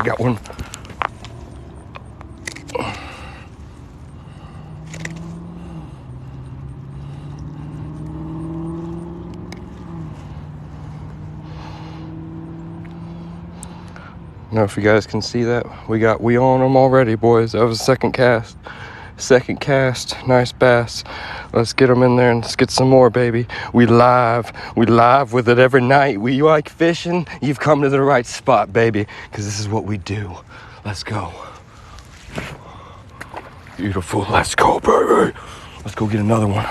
We got one. Now, if you guys can see that, we on them already, boys. That was the second cast. Nice bass. Let's get them in there and let's get some more, baby. We live with it every night. We like fishing. You've come to the right spot, baby, because this is what we do. Let's go. Beautiful. Let's go, baby. Let's go get another one.